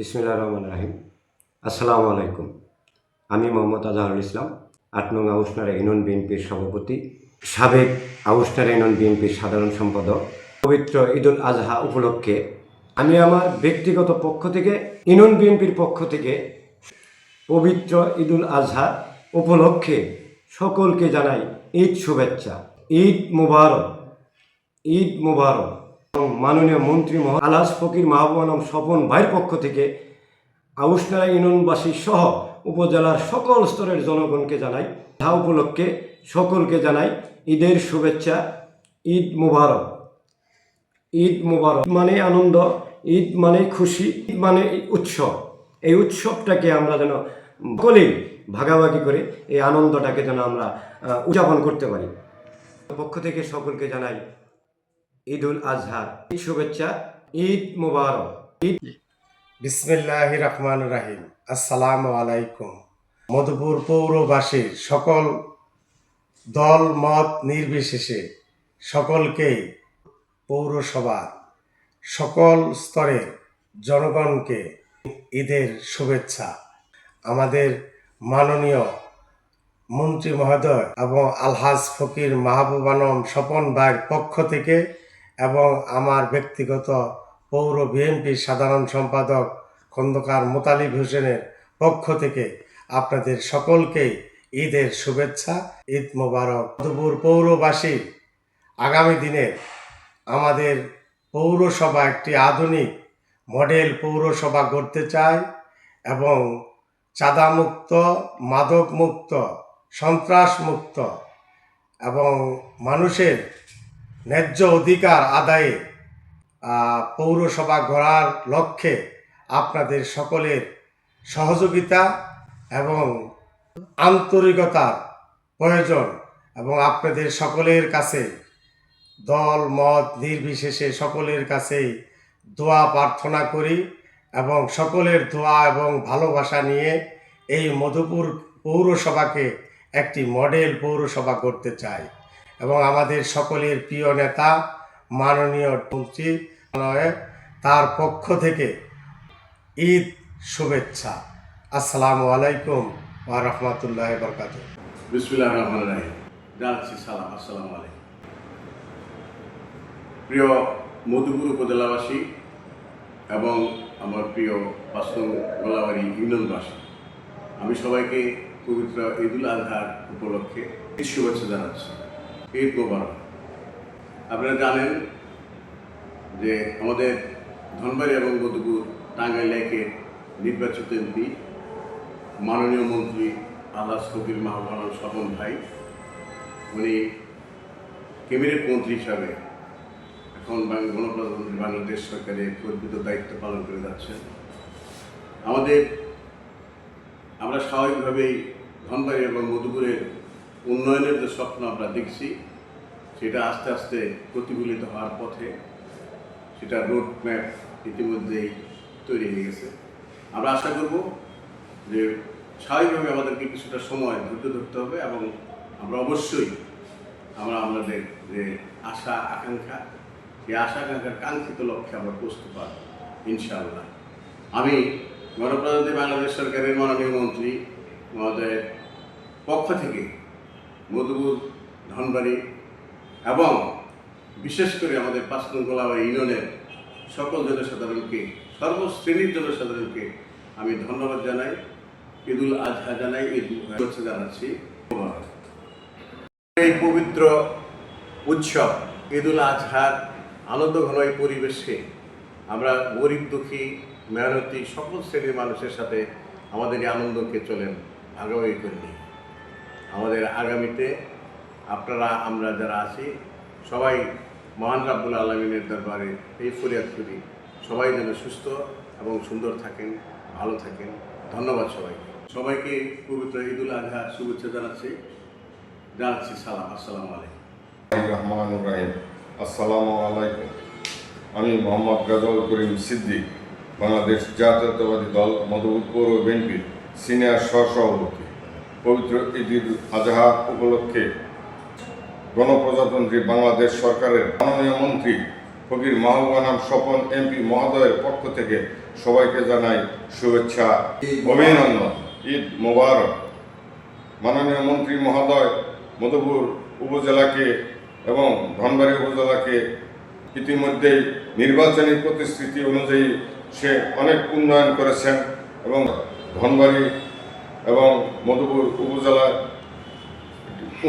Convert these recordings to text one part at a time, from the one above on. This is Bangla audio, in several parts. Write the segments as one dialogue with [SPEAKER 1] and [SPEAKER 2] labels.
[SPEAKER 1] বিসমিল্লাহির রহমানির রহিম। আসসালামু আলাইকুম। আমি মোহাম্মদ আজহারুল ইসলাম, ৮ নং আউশনাড়া ইউনিয়ন বিএনপির সভাপতি, সাবেক আউশনাড়া ইউনিয়ন বিএনপির সাধারণ সম্পাদক। পবিত্র ঈদুল আজহা উপলক্ষে আমি আমার ব্যক্তিগত পক্ষ থেকে, ইউনিয়ন বিএনপির পক্ষ থেকে পবিত্র ঈদুল আজহা উপলক্ষে সকলকে জানাই ঈদ শুভেচ্ছা, ঈদ মুবারক, ঈদ মুবারক। মাননীয় মন্ত্রী আলহাজ ফকির মাহবুব আলম স্বপন ভাইয়ের পক্ষ থেকে আউশনাড়া ইউনিয়নবাসী সহ উপজেলার সকল স্তরের জনগণকে জানাই, তা উপলক্ষে সকলকে জানাই ঈদের শুভেচ্ছা, ঈদ মুবারক। ঈদ মুবারক মানে আনন্দ, ঈদ মানে খুশি, ঈদ মানে উৎসব। এই উৎসবটাকে আমরা যেন সকলেই ভাগাভাগি করে এই আনন্দটাকে যেন আমরা উদযাপন করতে পারি। পক্ষ থেকে সকলকে জানাই ঈদুল আজহা, ঈদ শুভেচ্ছা, ঈদ মুবারক।
[SPEAKER 2] বিসমিল্লাহির রহমানির রহিম। আসসালামু আলাইকুম। মধুপুর পৌরবাসীর সকল দল মত নির্বিশেষে সকলকেই, পৌরসভার সকল স্তরের জনগণকে ঈদের শুভেচ্ছা। আমাদের মাননীয় মন্ত্রী মহোদয় এবং আলহাজ ফকির মাহবুব আলম স্বপন ভাইয়ের পক্ষ থেকে এবং আমার ব্যক্তিগত পৌর বিএনপির সাধারণ সম্পাদক খন্দকার মোতালিব হোসেনের পক্ষ থেকে আপনাদের সকলকেই ঈদের শুভেচ্ছা, ঈদ মোবারক। মধুপুর পৌরবাসী আগামী দিনে আমাদের পৌরসভা একটি আধুনিক মডেল পৌরসভা গড়তে চায় এবং চাঁদামুক্ত, মাদকমুক্ত, সন্ত্রাসমুক্ত এবং মানুষের ন্যায্য অধিকার আদায়ে পৌরসভা গড়ার লক্ষ্যে আপনাদের সকলের সহযোগিতা এবং আন্তরিকতার প্রয়োজন এবং আপনাদের সকলের কাছে দল মত নির্বিশেষে সকলের কাছেই দোয়া প্রার্থনা করি এবং সকলের দোয়া এবং ভালোবাসা নিয়ে এই মধুপুর পৌরসভাকে একটি মডেল পৌরসভা করতে চাই এবং আমাদের সকলের প্রিয় নেতা মাননীয় মন্ত্রী তার পক্ষ থেকে ঈদ শুভেচ্ছা। আসসালামু আলাইকুম ওয়া রাহমাতুল্লাহি ওয়া বারাকাতুহু।
[SPEAKER 3] বিসমিল্লাহির রহমানির রহিম। জানাচ্ছি সালাম, আসসালামু আলাইকুম। প্রিয় মধুপুর উপজেলাবাসী এবং আমার প্রিয় ৫ নং গোলাবাড়ি ইউনিয়নবাসী, আমি সবাইকে পবিত্র ঈদুল আজহার উপলক্ষে ঈদ শুভেচ্ছা জানাচ্ছি, ঈদ মোবারক। আপনারা জানেন যে আমাদের ধনবাড়ী এবং মধুপুর টাঙ্গাইল একের নির্বাচিত এমপি মাননীয় মন্ত্রী আলহাজ ফকির মাহবুব আলম স্বপন ভাই, উনি ক্যাবিনেট মন্ত্রী হিসাবে এখন গণপ্রজাতন্ত্রী বাংলাদেশ সরকারের গর্বিত দায়িত্ব পালন করে যাচ্ছেন। আমরা স্বাভাবিকভাবেই ধনবাড়ী এবং মধুপুরের উন্নয়নের যে স্বপ্ন আমরা দেখছি, সেটা আস্তে আস্তে প্রতিফলিত হওয়ার পথে, সেটা রোড ম্যাপ ইতিমধ্যেই তৈরি হয়ে গেছে। আমরা আশা করব যে স্বাভাবিকভাবে আমাদেরকে কিছুটা সময় ধৈর্য ধরতে হবে এবং আমরা অবশ্যই আমাদের যে আশা আকাঙ্ক্ষা, এই আশা আকাঙ্ক্ষার কাঙ্ক্ষিত লক্ষ্যে আমরা পৌঁছতে পারব ইনশাআল্লাহ। আমি গণপ্রজাতন্ত্রী বাংলাদেশ সরকারের মাননীয় মন্ত্রী মহোদয়ের পক্ষ থেকে মধুপুর, ধনবাড়ী এবং বিশেষ করে আমাদের ৫ নং গোলাবাড়ি ইউনিয়নের সকল জনসাধারণকে, সর্বশ্রেণীর জনসাধারণকে আমি ধন্যবাদ জানাই, ঈদুল আজহা জানাই, ঈদ শুভেচ্ছা জানাচ্ছি। এই পবিত্র উৎসব ঈদুল আজহার আনন্দঘন এই পরিবেশে আমরা গরিব দুঃখী মেহনতি সকল শ্রেণীর মানুষের সাথে আমাদের এই আনন্দকে চলেন ভাগাভাগি করে নিই। আমাদের আগামীতে আপনারা, আমরা যারা আছি সবাই মহান রাব্বুল আলামিনের দরবারে এই ফরিয়াদ করি, সবাই যেন সুস্থ এবং সুন্দর থাকেন, ভালো থাকেন। ধন্যবাদ সবাইকে পবিত্র ঈদুল আজহা শুভেচ্ছা জানাচ্ছি সালাম, আসসালামু আলাইকুম।
[SPEAKER 4] রহমানুর রহিম। আসসালামু আলাইকুম। আমি মোহাম্মদ গাজল করিম সিদ্দিক, বাংলাদেশ জাতীয়তাবাদী দল মধুপুর পৌর বিএনপির সিনিয়র সহসভাপতি। পবিত্র ঈদুল আজহা উপলক্ষে গণপ্রজাতন্ত্রী বাংলাদেশ সরকারের মাননীয় মন্ত্রী ফকির মাহবুব আলম স্বপন এমপি মহোদয়ের পক্ষ থেকে সবাইকে জানাই শুভেচ্ছা, অভিনন্দন, ঈদ মোবারক। মাননীয় মন্ত্রী মহোদয় মধুপুর উপজেলাকে এবং ধনবাড়ী উপজেলাকে ইতিমধ্যেই নির্বাচনী প্রতিশ্রুতি অনুযায়ী সে অনেক উন্নয়ন করেছেন এবং ধনবাড়ী এবং মধুপুর উপজেলার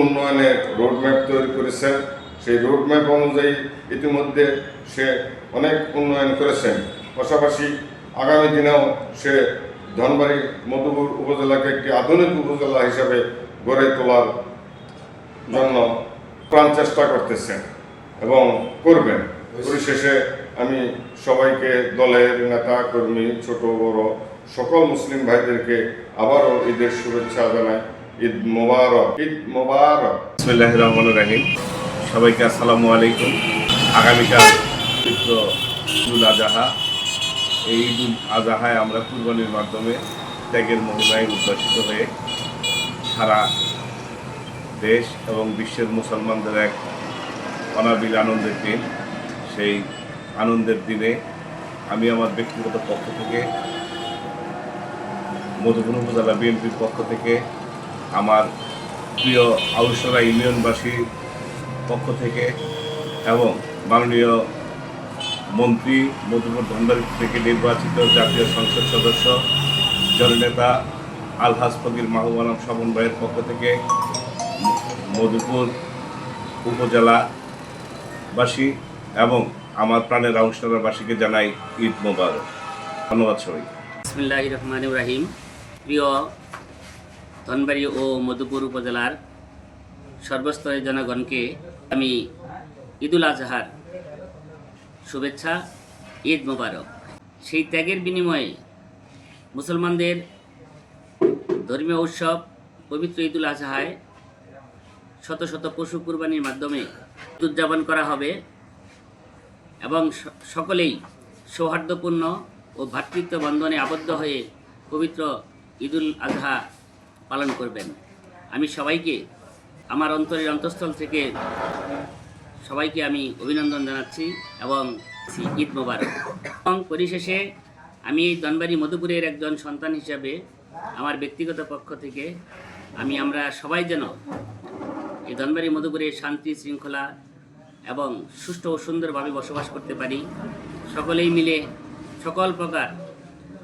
[SPEAKER 4] উন্নয়নের রোডম্যাপ তৈরি করেছেন। সেই রোডম্যাপ অনুযায়ী ইতিমধ্যে সে অনেক উন্নয়ন করেছেন। পাশাপাশি আগামী দিনেও সে ধনবাড়ী মধুপুর উপজেলাকে একটি আধুনিক উপজেলা হিসাবে গড়ে তোলার জন্য প্রাণ চেষ্টা করতেছেন এবং করবেন। পরিশেষে আমি সবাইকে, দলের নেতা কর্মী, ছোট বড় সকল মুসলিম ভাইদেরকে আবারও ঈদের শুভেচ্ছা জানাই। ঈদ মোবারক, ঈদ মোবারক।
[SPEAKER 5] বিসমিল্লাহির রহমানির রহিম। সবাইকে আসসালামু আলাইকুম। আগামীকাল পবিত্র ঈদুল আজহা। এই ঈদুল আজহায় আমরা কুরবানির মাধ্যমে ত্যাগের মহিমায় উদ্ভাসিত হয়ে সারা দেশ এবং বিশ্বের মুসলমানদের এক অনাবিল আনন্দের দিন। সেই আনন্দের দিনে আমি আমার ব্যক্তিগত পক্ষ থেকে, মধুপুর উপজেলা বিএনপির পক্ষ থেকে, আমার প্রিয় আউশরা ইউনিয়নবাসীর পক্ষ থেকে এবং মাননীয় মন্ত্রী মধুপুর ধনবাড়ী থেকে নির্বাচিত জাতীয় সংসদ সদস্য জননেতা আলহাজ ফকির মাহবুব আলম স্বপন ভাইয়ের পক্ষ থেকে মধুপুর উপজেলাবাসী এবং আমার প্রাণের আউশরাবাসীকে জানাই ঈদ মোবারক। ধন্যবাদ সবাই।
[SPEAKER 6] বিসমিল্লাহির রহমানির রহিম। প্রিয় ধনবাড়ী ও মধুপুর উপজেলার সর্বস্তরের জনগণকে আমি ঈদুল আজহার শুভেচ্ছা, ঈদ মোবারক। সেই ত্যাগের বিনিময়ে মুসলমানদের ধর্মীয় উৎসব পবিত্র ঈদুল আজহায় শত শত পশু কুরবানির মাধ্যমে উদযাপন করা হবে এবং সকলেই সৌহার্দ্যপূর্ণ ও ভ্রাতৃত্ব বন্ধনে আবদ্ধ হয়ে পবিত্র ঈদুল আজহা পালন করবেন। আমি সবাইকে আমার অন্তরের অন্তঃস্থল থেকে সবাইকে আমি অভিনন্দন জানাচ্ছি এবং ঈদ মোবারক। এবং পরিশেষে আমি এই ধনবাড়ী মধুপুরের একজন সন্তান হিসাবে আমার ব্যক্তিগত পক্ষ থেকে আমরা সবাই যেন এই ধনবাড়ী মধুপুরের শান্তি শৃঙ্খলা এবং সুষ্ঠু ও সুন্দরভাবে বসবাস করতে পারি। সকলেই মিলে সকল প্রকার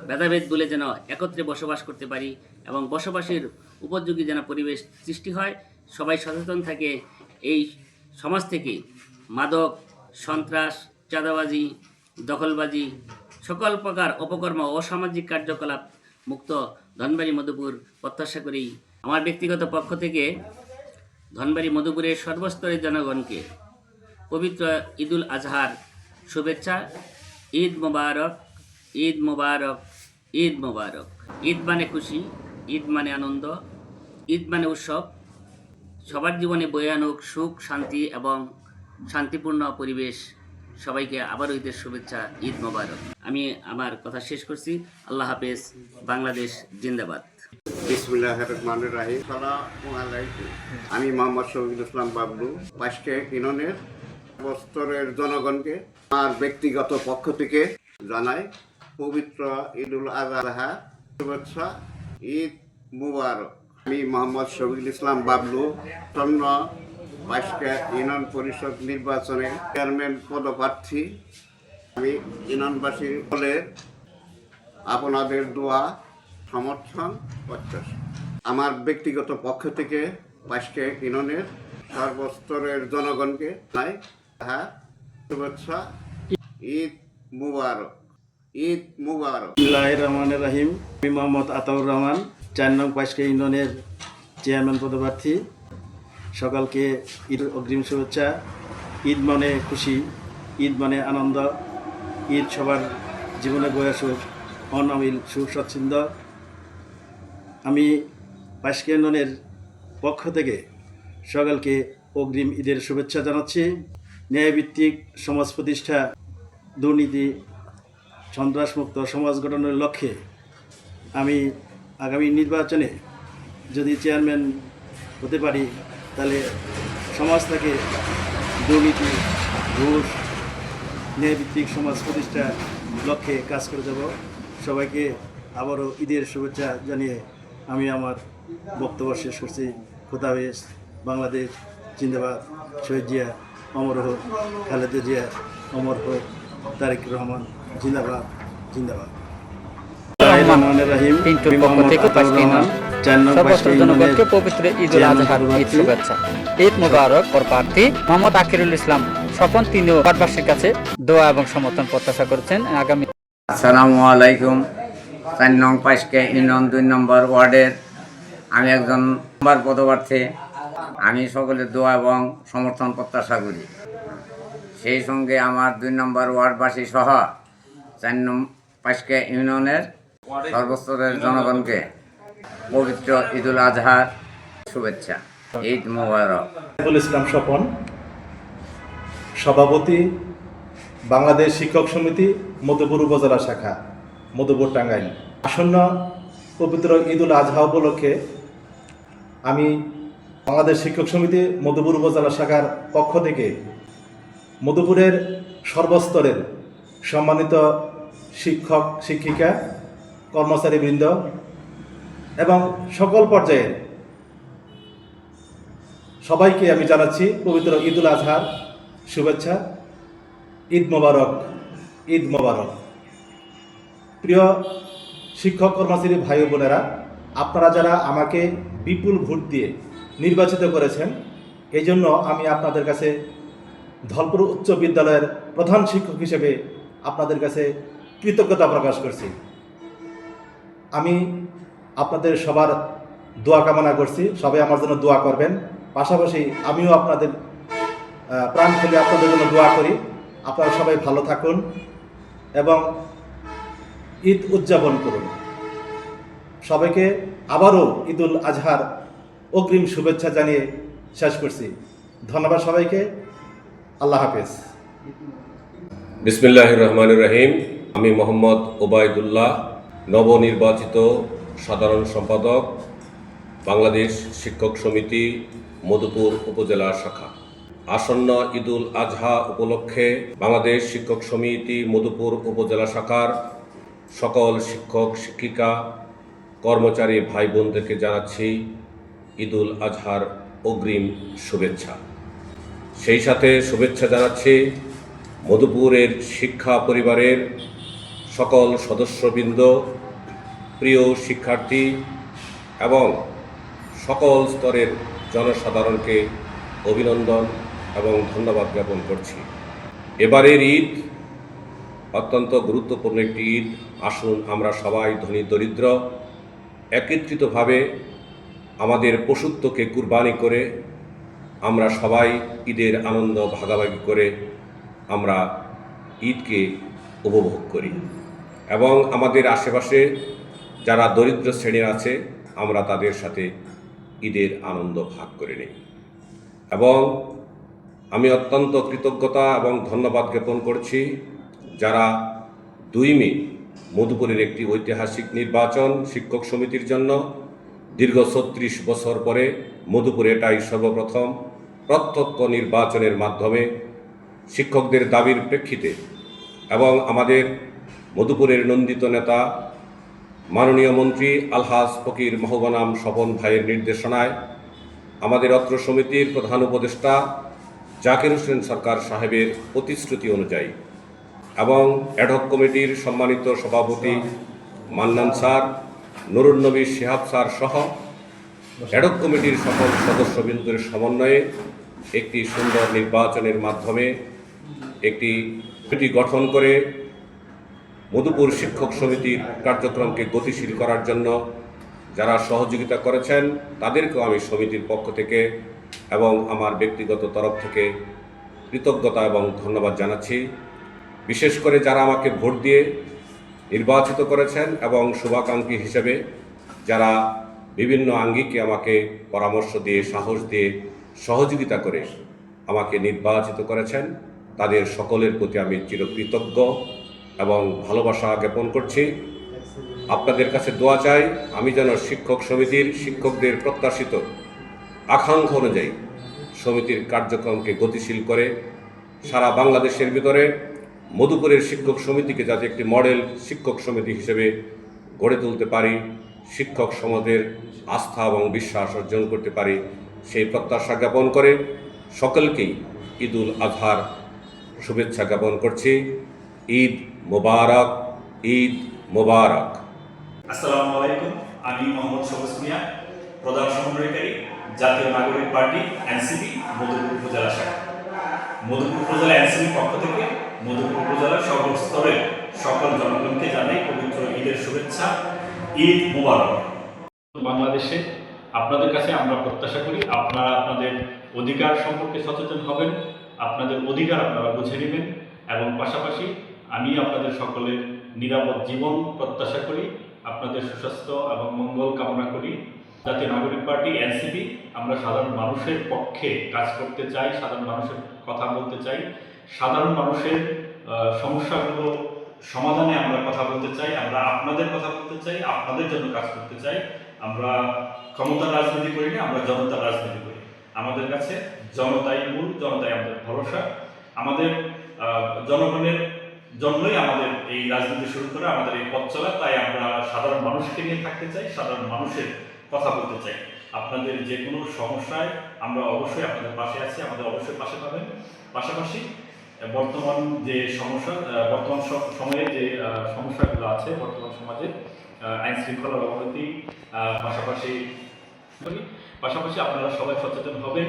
[SPEAKER 6] ভেদাভেদ ভুলে যেন একত্রে বসবাস করতে পারি এবং বসবাসের উপযোগী যেন পরিবেশ সৃষ্টি হয়। সবাই সচেতন থাকে এই সমাজ থেকে মাদক, সন্ত্রাস, চাঁদাবাজি, দখলবাজি, সকল প্রকার অপকর্ম, অসামাজিক কার্যকলাপ মুক্ত ধনবাড়ী মধুপুর প্রত্যাশা করি। আমার ব্যক্তিগত পক্ষ থেকে ধনবাড়ী মধুপুরের সর্বস্তরের জনগণকে পবিত্র ঈদুল আজহার শুভেচ্ছা। ঈদ মোবারক, ঈদ মোবারক, ঈদ মোবারক। ঈদ মানে খুশি, ঈদ মানে আনন্দ, ঈদ মানে উৎসব। সবার জীবনে বয়ে আনুক সুখ, শান্তি এবং শান্তিপূর্ণ পরিবেশ। সবাইকে আবারও ঈদের শুভেচ্ছা, ঈদ মোবারক। আমি আমার কথা শেষ করছি। আল্লাহ হাফেজ। বাংলাদেশ জিন্দাবাদ।
[SPEAKER 3] বিসমিল্লাহির রহমানির রহিম। আসসালামু আলাইকুম। আমি মোহাম্মদ শফিকুল ইসলাম বাবলু, পাঁচকে ইউনিয়নের স্তরের জনগণকে আমার ব্যক্তিগত পক্ষ থেকে জানাই পবিত্র ঈদুল আজহা শুভেচ্ছা, ঈদ মুবারক। আমি মোহাম্মদ শফিকুল ইসলাম বাবলু, চন্ন পাঁচকে ইউনিয়ন পরিষদ নির্বাচনে চেয়ারম্যান পদপ্রার্থী। আমি ইউনিয়নবাসীর বলে আপনাদের দোয়া সমর্থন প্রত্যাশা। আমার ব্যক্তিগত পক্ষ থেকে পাঁচকে ইউনিয়নের সর্বস্তরের জনগণকে জানাই শুভেচ্ছা, ঈদ মুবারক, ঈদ মুবারক।
[SPEAKER 7] বিসমিল্লাহির রহমানির রহিম। আমি মোহাম্মদ আতাউর রহমান, 4 নং পাঁচকে ইউনিয়নের চেয়ারম্যান পদপ্রার্থী। সকলকে ঈদ অগ্রিম শুভেচ্ছা। ঈদ মানে খুশি, ঈদ মানে আনন্দ, ঈদ সবার জীবনে বয়ে আসুক অনাবিল সুখ স্বচ্ছন্দ। আমি পাঁচকে ইউনিয়নের পক্ষ থেকে সকলকে অগ্রিম ঈদের শুভেচ্ছা জানাচ্ছি। ন্যায়ভিত্তিক সমাজ প্রতিষ্ঠা, দুর্নীতি, সন্ত্রাসমুক্ত সমাজ গঠনের লক্ষ্যে আমি আগামী নির্বাচনে যদি চেয়ারম্যান হতে পারি তাহলে সমাজ থেকে দুর্নীতি, ঘুষ, ন্যায়ভিত্তিক সমাজ প্রতিষ্ঠার লক্ষ্যে কাজ করে যাব। সবাইকে আবারও ঈদের শুভেচ্ছা জানিয়ে আমি আমার বক্তব্য শেষ করছি। খোদা হাফেজ। বাংলাদেশ জিন্দাবাদ। শহীদ জিয়া অমর হোক, খালেদা জিয়া অমর হোক, তারেক রহমান জিন্দাবাদ জিন্দাবাদ।
[SPEAKER 8] পিন্টুর পক্ষ থেকে 5টি ইউনিয়ন সমস্ত জনগণকে পবিত্র ঈদুল আজহার ঈদ শুভেচ্ছা। ঈদ মুবারক। ওর প্রার্থী মোহাম্মদ আকিরুল ইসলাম স্বপন, তিনিও পাটবাসীর কাছে দোয়া এবং সমর্থন প্রত্যাশা করেছেন। আগামী
[SPEAKER 9] আসসালামু আলাইকুম। 4 নং 5 ইউনিয়ন 2 নম্বর ওয়ার্ডের আমি একজন পদপ্রার্থী। আমি সকলের দোয়া এবং সমর্থন প্রত্যাশা করি। সেই সঙ্গে আমার 2 নম্বর ওয়ার্ডবাসী সহ 4 নং 5 ইউনিয়নের সর্বস্তরের জনগণকে পবিত্র ঈদুল আজহার শুভেচ্ছা। ঈদ মোবারক।
[SPEAKER 2] ইসলাম স্বপন, সভাপতি, বাংলাদেশ শিক্ষক সমিতি মধুপুর উপজেলা শাখা, মধুপুর টাঙ্গাইল। আসন্ন পবিত্র ঈদুল আজহা উপলক্ষে আমি বাংলাদেশ শিক্ষক সমিতি মধুপুর উপজেলা শাখার পক্ষ থেকে মধুপুরের সর্বস্তরের সম্মানিত শিক্ষক শিক্ষিকা কর্মচারীবৃন্দ এবং সকল পর্যায়ের সবাইকে আমি জানাচ্ছি পবিত্র ঈদুল আজহার শুভেচ্ছা। ঈদ মোবারক, ঈদ মোবারক। প্রিয় শিক্ষক কর্মচারী ভাই বোনেরা, আপনারা যারা আমাকে বিপুল ভোট দিয়ে নির্বাচিত করেছেন, এই জন্য আমি আপনাদের কাছে ধলপুর উচ্চ বিদ্যালয়ের প্রধান শিক্ষক হিসেবে আপনাদের কাছে কৃতজ্ঞতা প্রকাশ করছি। আমি আপনাদের সবার দোয়া কামনা করছি, সবাই আমার জন্য দোয়া করবেন। পাশাপাশি আমিও আপনাদের প্রাণ খুলে আপনাদের জন্য দোয়া করি। আপনারা সবাই ভালো থাকুন এবং ঈদ উদযাপন করুন। সবাইকে আবারও ঈদুল আজহার অগ্রিম শুভেচ্ছা জানিয়ে শেষ করছি। ধন্যবাদ সবাইকে। আল্লাহ হাফেজ।
[SPEAKER 10] বিসমিল্লাহির রহমানির রহিম। আমি মোহাম্মদ ওবায়দুল্লাহ, নবনির্বাচিত সাধারণ সম্পাদক, বাংলাদেশ শিক্ষক সমিতি মধুপুর উপজেলা শাখা। আসন্ন ঈদুল আজহা উপলক্ষে বাংলাদেশ শিক্ষক সমিতি মধুপুর উপজেলা শাখার সকল শিক্ষক শিক্ষিকা কর্মচারী ভাই বোনদেরকে জানাচ্ছি ঈদুল আজহার অগ্রিম শুভেচ্ছা। সেই সাথে শুভেচ্ছা জানাচ্ছি মধুপুরের শিক্ষা পরিবারের সকল সদস্যবৃন্দ, প্রিয় শিক্ষার্থী এবং সকল স্তরের জনসাধারণকে অভিনন্দন এবং ধন্যবাদ জ্ঞাপন করছি। এবারের ঈদ অত্যন্ত গুরুত্বপূর্ণ একটি ঈদ। আসুন আমরা সবাই ধনী দরিদ্র একত্রিতভাবে আমাদের পশুত্বকে কুরবানি করে আমরা সবাই ঈদের আনন্দ ভাগাভাগি করে আমরা ঈদকে উপভোগ করি এবং আমাদের আশেপাশে যারা দরিদ্র শ্রেণীর আছে আমরা তাদের সাথে ঈদের আনন্দ ভাগ করে নিই। এবং আমি অত্যন্ত কৃতজ্ঞতা এবং ধন্যবাদ জ্ঞাপন করছি যারা 2 মে মধুপুরের একটি ঐতিহাসিক নির্বাচন শিক্ষক সমিতির জন্য দীর্ঘ 36 বছর পরে মধুপুরে এটাই সর্বপ্রথম প্রত্যক্ষ নির্বাচনের মাধ্যমে শিক্ষকদের দাবির প্রেক্ষিতে এবং আমাদের মধুপুরের নন্দিত নেতা মাননীয় মন্ত্রী আলহাজ ফকির মাহবুব স্বপন ভাইয়ের নির্দেশনায় আমাদের অত্র সমিতির প্রধান উপদেষ্টা জাকির হোসেন সরকার সাহেবের প্রতিশ্রুতি অনুযায়ী এবং অ্যাডহক কমিটির সম্মানিত সভাপতি মান্নান স্যার, নুরুন নবী শিহাব স্যার সহ অ্যাডহক কমিটির সকল সদস্যবৃন্দের সমন্বয়ে একটি সুন্দর নির্বাচনের মাধ্যমে একটি কমিটি গঠন করে মধুপুর শিক্ষক সমিতির কার্যক্রমকে গতিশীল করার জন্য যারা সহযোগিতা করেছেন তাদেরকেও আমি সমিতির পক্ষ থেকে এবং আমার ব্যক্তিগত তরফ থেকে কৃতজ্ঞতা এবং ধন্যবাদ জানাচ্ছি। বিশেষ করে যারা আমাকে ভোট দিয়ে নির্বাচিত করেছেন এবং শুভাকাঙ্ক্ষী হিসেবে যারা বিভিন্ন আঙ্গিকে আমাকে পরামর্শ দিয়ে সাহস দিয়ে সহযোগিতা করে আমাকে নির্বাচিত করেছেন, তাদের সকলের প্রতি আমি চিরকৃতজ্ঞ এবং ভালোবাসা জ্ঞাপন করছি। আপনাদের কাছে দোয়া চাই আমি যেন শিক্ষক সমিতির শিক্ষকদের প্রত্যাশিত আকাঙ্ক্ষা অনুযায়ী সমিতির কার্যক্রমকে গতিশীল করে সারা বাংলাদেশের ভিতরে মধুপুরের শিক্ষক সমিতিকে যাতে একটি মডেল শিক্ষক সমিতি হিসেবে গড়ে তুলতে পারি, শিক্ষক সমাজের আস্থা এবং বিশ্বাস অর্জন করতে পারি, সেই প্রত্যাশা জ্ঞাপন করে সকলকেই ঈদুল আজহার শুভেচ্ছা জ্ঞাপন করছি। ঈদ মোবারক, ঈদ মোবারক।
[SPEAKER 11] আসসালামু আলাইকুম। আমি মোহাম্মদ সবুজ মিয়া, প্রধান সমন্বয়কারী, জাতীয় নাগরিক পার্টি এনসিপি মধুপুর উপজেলা শাখা। মধুপুর উপজেলা এনসিপির পক্ষ থেকে মধুপুর উপজেলার সর্বস্তরের সকল জনগণকে জানাই পবিত্র ঈদের শুভেচ্ছা। ঈদ মোবারক। বাংলাদেশে আপনাদের কাছে আমরা প্রত্যাশা করি আপনারা আপনাদের অধিকার সম্পর্কে সচেতন হবেন, আপনাদের অধিকার আপনারা বুঝে নেবেন এবং পাশাপাশি আমি আপনাদের সকলের নিরাপদ জীবন প্রত্যাশা করি, আপনাদের সুস্বাস্থ্য এবং মঙ্গল কামনা করি। জাতীয় নাগরিক পার্টি এনসিপি আমরা সাধারণ মানুষের পক্ষে কাজ করতে চাই, সাধারণ মানুষের কথা বলতে চাই, সাধারণ মানুষের সমস্যাগুলো সমাধানে আমরা কথা বলতে চাই, আমরা আপনাদের কথা বলতে চাই, আপনাদের জন্য কাজ করতে চাই। আমরা ক্ষমতার রাজনীতি করি না, আমরা জনতার রাজনীতি করি। আমাদের কাছে জনতাই মূল, জনতাই আমাদের ভরসা। আমাদের জনগণের জন্যই আমাদের এই রাজনীতি শুরু করা, আমাদের এই পথ চলা। তাই আমরা সাধারণ মানুষকে নিয়ে থাকতে চাই, সাধারণ মানুষের কথা বলতে চাই। আপনাদের যে কোনো সমস্যায় আমরা অবশ্যই আপনাদের পাশে আছি, আমাদের অবশ্যই পাশে পাবেন। পাশাপাশি বর্তমান যে সমস্যা, বর্তমান সময়ে যে সমস্যাগুলো আছে বর্তমান সমাজে, আইন শৃঙ্খলার অবনতি, পাশাপাশি আপনারা সবাই সচেতন হবেন।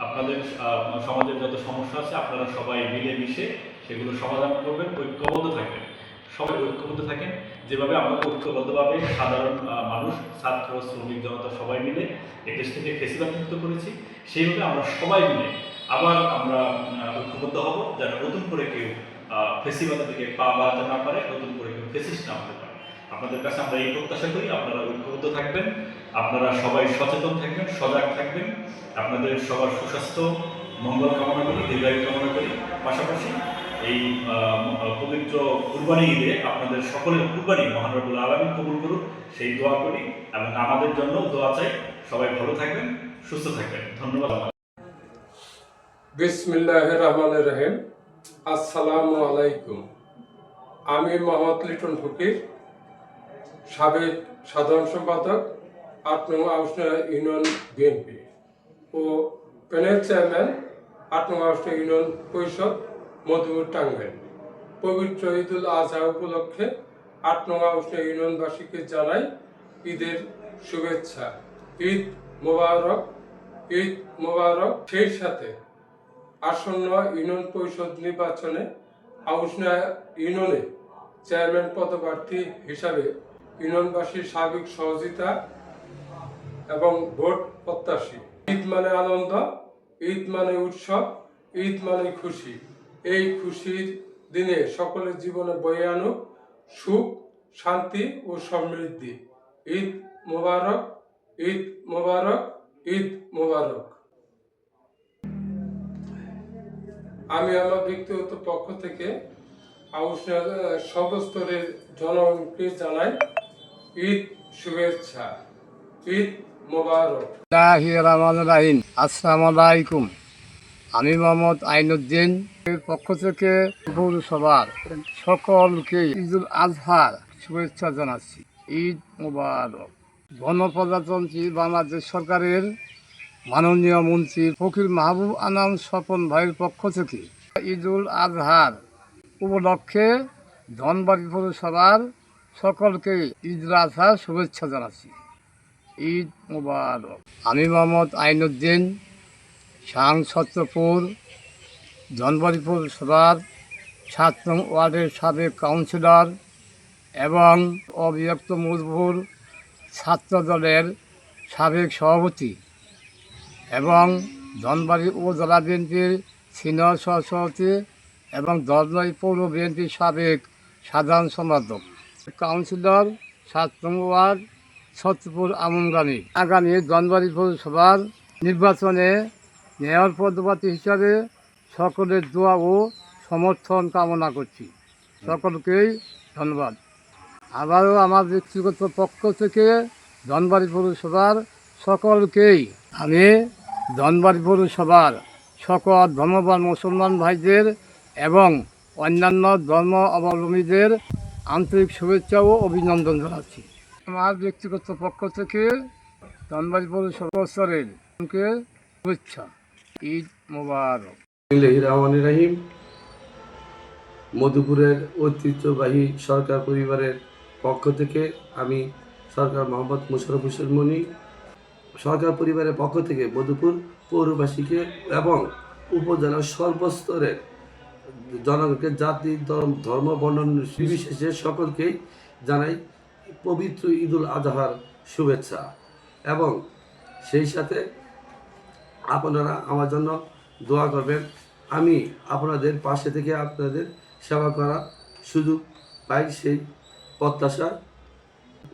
[SPEAKER 11] আপনাদের সমাজের যত সমস্যা আছে আপনারা সবাই মিলেমিশে সেগুলো সমাধান করবেন, ঐক্যবদ্ধ থাকবেন। সবাই ঐক্যবদ্ধ থাকেন, যেভাবে আমরা ঐক্যবদ্ধভাবে সাধারণ মানুষ, ছাত্র, শ্রমিক, জনতা সবাই মিলে এই দেশ থেকে ফেসিবাদ মুক্ত করেছি, সেইভাবে আমরা সবাই মিলে আবার আমরা ঐক্যবদ্ধ হব, যেন নতুন করে কেউ ফেসিবাদের দিকে পা বাড়াতে না পারে, নতুন করে কেউ ফেসিস্ট না হতে পারে। আপনাদের কাছে আমরা এই প্রত্যাশা করি আপনারা ঐক্যবদ্ধ থাকবেন, আপনারা সবাই সচেতন থাকবেন, সজাগ থাকবেন। আপনাদের সবার সুস্বাস্থ্য মঙ্গল কামনা করি, দীর্ঘায়ু কামনা করি। পাশাপাশি এই পবিত্র কুরবানি ঈদে আপনাদের সকলের কুরবানি মহান রব্বুল আলামিন কবুল করুন, সেই দোয়া করি এবং আমাদের জন্য দোয়া চাই। সবাই ভালো থাকবেন, সুস্থ থাকবেন। ধন্যবাদ।
[SPEAKER 12] বিসমিল্লাহির রহমানির রহিম। আসসালামু আলাইকুম। আমি মোহাম্মদ লিটন ফকির, সাবেক সাধারণ সম্পাদক ৮ নং আউশনারা ইউনিয়ন বিএনপি ও প্যানেল চেয়ারম্যান ৮ নং আউশনারা ইউনিয়ন পরিষদ মধুপুর টাঙ্গাইল। পবিত্র ঈদুল আজহা উপলক্ষে ৮ নং আউশনারা ইউনিয়নবাসীকে জানাই ঈদের শুভেচ্ছা। ঈদ মোবারক, ঈদ মোবারক। সেই সাথে আসন্ন ইউনিয়ন পরিষদ নির্বাচনে আউশনারা ইউনিয়নে চেয়ারম্যান পদপ্রার্থী হিসাবে ইউনিয়নবাসীর সার্বিক সহযোগিতা এবং ভোট প্রত্যাশী। ঈদ মানে আনন্দ, ঈদ মানে উৎসব, ঈদ মানে খুশি। এই খুশির দিনে সকলের জীবনে বয়ে আনুক সুখ, শান্তি ও সমৃদ্ধি। ঈদ মোবারক, ঈদ মোবারক, ঈদ মোবারক। আমি আমার ব্যক্তিগত পক্ষ থেকে আউশনারা সর্বস্তরের জনগণকে জানাই ঈদ শুভেচ্ছা, ঈদ মোবারক।
[SPEAKER 13] আসসালামু আলাইকুম। আমি মোহাম্মদ আইনুদ্দিন পক্ষ থেকে পৌরসভার সকলকে ঈদুল আজহার শুভেচ্ছা জানাচ্ছি। ঈদ মোবারক। গণপ্রজাতন্ত্রী বাংলাদেশ সরকারের মাননীয় মন্ত্রী ফকির মাহবুব আনাম স্বপন ভাইয়ের পক্ষ থেকে ঈদুল আজহার উপলক্ষে ধনবাড়ি পৌরসভার সকলকে ঈদুল আজহার শুভেচ্ছা জানাচ্ছি। ঈদ মোবারক। আমি মোহাম্মদ আইনুদ্দিন, সাং ছত্রপুর ধনবাড়ি পৌরসভার ৭ নং ওয়ার্ডের সাবেক কাউন্সিলর এবং অবিভক্ত মধুপুর ছাত্র দলের সাবেক সভাপতি এবং ধনবাড়ি উপজেলা বিএনপির সিনিয়র সহসভাপতি এবং ধনবাড়ি পৌর বিএনপির সাবেক সাধারণ সম্পাদক, কাউন্সিলর ৭ নং ওয়ার্ড ছত্রপুর আমনগামী। আগামী ধনবাড়ি পৌরসভার নির্বাচনে মেয়র পদপ্রার্থী হিসাবে সকলের দোয়া ও সমর্থন কামনা করছি। সকলকেই ধন্যবাদ। আবারও আমার ব্যক্তিগত পক্ষ থেকে ধনবাড়ি পৌরসভার সকলকেই আমি ধনবাড়ি পৌরসভার সকল ধর্মবান মুসলমান ভাইদের এবং অন্যান্য ধর্ম অবলম্বীদের আন্তরিক শুভেচ্ছা ও অভিনন্দন জানাচ্ছি। আমার ব্যক্তিগত পক্ষ থেকে ধনবাড়ি পৌর সর্বস্তরের শুভেচ্ছা। ঈদ মোবারক।
[SPEAKER 14] রহমান রাহিম। মধুপুরের ঐতিহ্যবাহী সরকার পরিবারের পক্ষ থেকে আমি সরকার মোহাম্মদ মোশাররফ হোসেন মনি সরকার পরিবারের পক্ষ থেকে মধুপুর পৌরবাসীকে এবং উপজেলার সর্বস্তরের জনগণকে জাতি ধর্ম বর্ণন নির্বিশেষে সকলকেই জানাই পবিত্র ঈদুল আজহার শুভেচ্ছা এবং সেই সাথে আপনারা আমার জন্য দোয়া করবেন। আমি আপনাদের পাশে থেকে আপনাদের সেবা করার সুযোগ পাই সেই প্রত্যাশা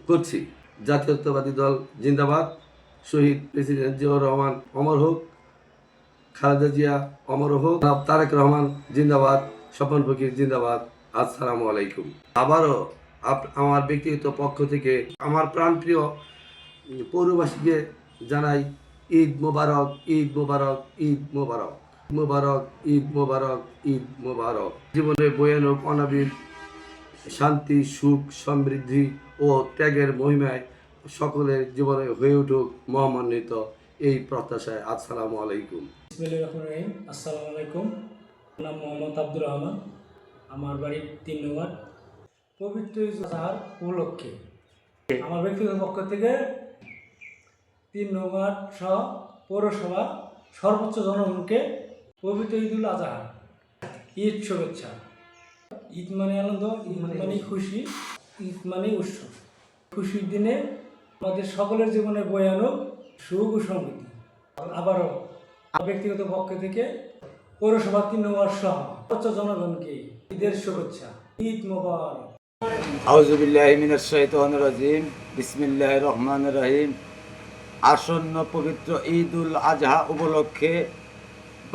[SPEAKER 14] করছি। জাতীয়তাবাদী দল জিন্দাবাদ। শহীদ প্রেসিডেন্ট জিয়াউর রহমান অমর হোক। খালেদা জিয়া অমর হোক। তারেক রহমান জিন্দাবাদ। স্বপন ফকির জিন্দাবাদ। আসসালামু আলাইকুম। আবারও আমার ব্যক্তিগত পক্ষ থেকে আমার প্রাণপ্রিয় পৌরবাসীকে জানাই ঈদ মোবারক, ঈদ মোবারক, ঈদ মোবারক, মোবারক, ঈদ মোবারক, ঈদ মোবারক। জীবনে বয়ে আনুক অনাবিল শান্তি, সুখ, সমৃদ্ধি ও ত্যাগের মহিমায় সকলের জীবনে হয়ে উঠুক মহামান্বিত, এই প্রত্যাশায়। আসসালামু আলাইকুম।
[SPEAKER 15] আসসালামু আলাইকুম। নাম মোহাম্মদ আব্দুর রহমান। আমার বাড়ি 3 নম্বর। পবিত্র ঈদ আজহার উপলক্ষে আমার ব্যক্তিগত পক্ষ থেকে 3 নম্বর সহ পৌরসভা সর্বোচ্চ জনগণকে পবিত্র ঈদুল আজহার ঈদ শুভেচ্ছা। ঈদ মানে আনন্দ, ঈদ মানে খুশি, ঈদ মানে উৎসব। খুশির দিনে আমাদের সকলের জীবনে বয়ে আনুক সুখ ও সমৃদ্ধি। আবারও ব্যক্তিগত পক্ষ থেকে পৌরসভা 3 নম্বর সহ সর্বোচ্চ জনগণকে ঈদের শুভেচ্ছা। ঈদ মোবারক।
[SPEAKER 16] আউযু বিল্লাহি মিনাশ শাইতানির রাজিম। বিসমিল্লাহির রহমানির রহিম। আসন্ন পবিত্র ঈদুল আজহা উপলক্ষে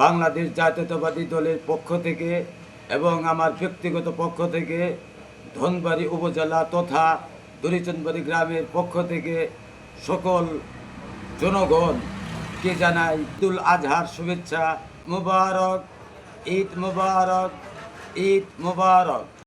[SPEAKER 16] বাংলাদেশ জাতীয়তাবাদী দলের পক্ষ থেকে এবং আমার ব্যক্তিগত পক্ষ থেকে ধনবাড়ি উপজেলা তথা দড়িচনবাড়ি গ্রামের পক্ষ থেকে সকল জনগণকে জানাই ঈদুল আজহার শুভেচ্ছা। মুবারক, ঈদ মুবারক, ঈদ মুবারক।